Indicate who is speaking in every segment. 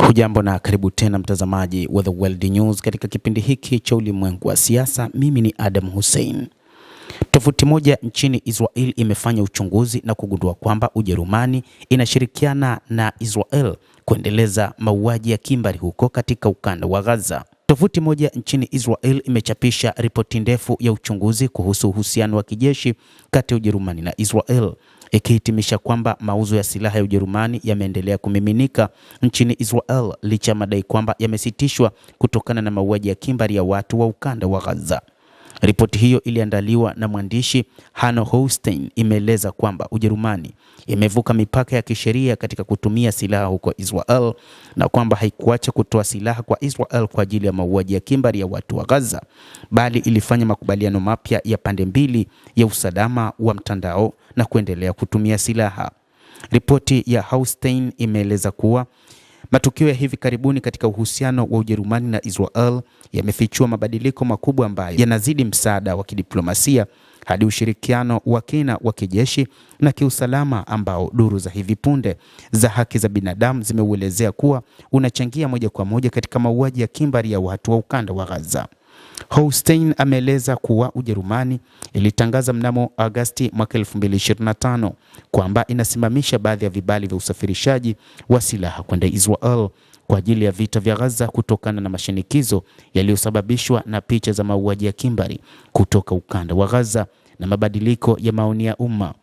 Speaker 1: Hujambo na karibu tena mtazamaji wa The World News katika kipindi hiki cha ulimwengu wa siasa. Mimi ni Adam Hussein. Tovuti moja nchini Israel imefanya uchunguzi na kugundua kwamba Ujerumani inashirikiana na Israel kuendeleza mauaji ya kimbari huko katika ukanda wa Gaza. Tovuti moja nchini Israel imechapisha ripoti ndefu ya uchunguzi kuhusu uhusiano wa kijeshi kati ya Ujerumani na Israel, ikihitimisha kwamba mauzo ya silaha ya Ujerumani yameendelea kumiminika nchini Israel licha ya madai kwamba yamesitishwa kutokana na mauaji ya kimbari ya watu wa ukanda wa Gaza. Ripoti hiyo iliandaliwa na mwandishi Hanno Holstein imeeleza kwamba Ujerumani imevuka mipaka ya kisheria katika kutumia silaha huko Israel na kwamba haikuacha kutoa silaha kwa Israel kwa ajili ya mauaji ya kimbari ya watu wa Gaza, bali ilifanya makubaliano mapya ya pande mbili ya usalama wa mtandao na kuendelea kutumia silaha. Ripoti ya Holstein imeeleza kuwa matukio ya hivi karibuni katika uhusiano wa Ujerumani na Israel yamefichua mabadiliko makubwa ambayo yanazidi msaada wa kidiplomasia hadi ushirikiano wa kina wa kijeshi na kiusalama ambao duru za hivi punde za haki za binadamu zimeuelezea kuwa unachangia moja kwa moja katika mauaji ya kimbari ya watu wa ukanda wa Gaza. Holstein ameeleza kuwa Ujerumani ilitangaza mnamo Agosti mwaka 2025 kwamba inasimamisha baadhi ya vibali vya usafirishaji wa silaha kwenda Israel kwa ajili ya vita vya Gaza kutokana na mashinikizo yaliyosababishwa na picha za mauaji ya kimbari kutoka ukanda wa Gaza na mabadiliko ya maoni ya umma.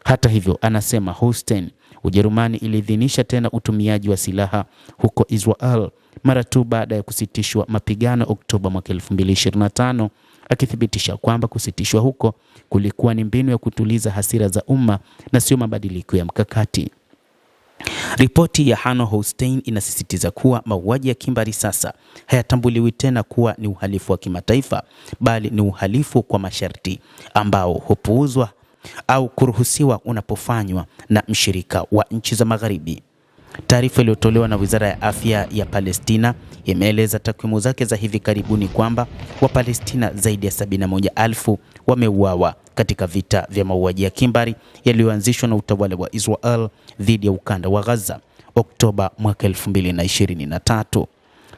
Speaker 1: Hata hivyo, anasema Holstein, Ujerumani iliidhinisha tena utumiaji wa silaha huko Israel mara tu baada ya kusitishwa mapigano Oktoba mwaka 2025, akithibitisha kwamba kusitishwa huko kulikuwa ni mbinu ya kutuliza hasira za umma na sio mabadiliko ya mkakati. Ripoti ya Hanno Holstein inasisitiza kuwa mauaji ya kimbari sasa hayatambuliwi tena kuwa ni uhalifu wa kimataifa, bali ni uhalifu kwa masharti ambao hupuuzwa au kuruhusiwa unapofanywa na mshirika wa nchi za Magharibi. Taarifa iliyotolewa na Wizara ya Afya ya Palestina imeeleza takwimu zake za hivi karibuni kwamba Wapalestina zaidi ya 71,000 wameuawa katika vita vya mauaji ya kimbari yaliyoanzishwa na utawala wa Israel dhidi ya ukanda wa Gaza Oktoba mwaka 2023.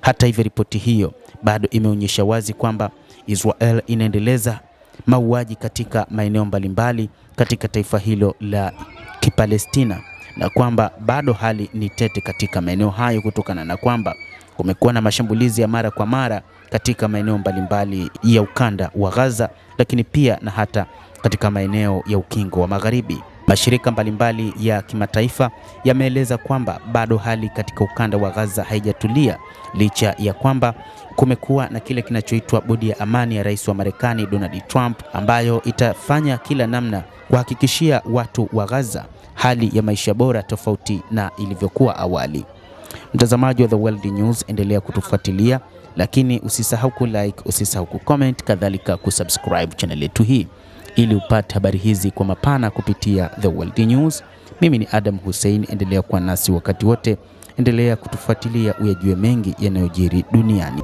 Speaker 1: Hata hivyo, ripoti hiyo bado imeonyesha wazi kwamba Israel inaendeleza mauaji katika maeneo mbalimbali katika taifa hilo la Kipalestina na kwamba bado hali ni tete katika maeneo hayo kutokana na kwamba kumekuwa na mashambulizi ya mara kwa mara katika maeneo mbalimbali ya ukanda wa Gaza, lakini pia na hata katika maeneo ya ukingo wa Magharibi. Mashirika mbalimbali ya kimataifa yameeleza kwamba bado hali katika ukanda wa Gaza haijatulia licha ya kwamba kumekuwa na kile kinachoitwa bodi ya amani ya Rais wa Marekani Donald Trump ambayo itafanya kila namna kuhakikishia watu wa Gaza hali ya maisha bora tofauti na ilivyokuwa awali. Mtazamaji wa The World News, endelea kutufuatilia, lakini usisahau kulike, usisahau kucomment, kadhalika kusubscribe channel yetu hii ili upate habari hizi kwa mapana kupitia The World News. Mimi ni Adam Hussein, endelea kuwa nasi wakati wote, endelea kutufuatilia uyajue mengi yanayojiri duniani.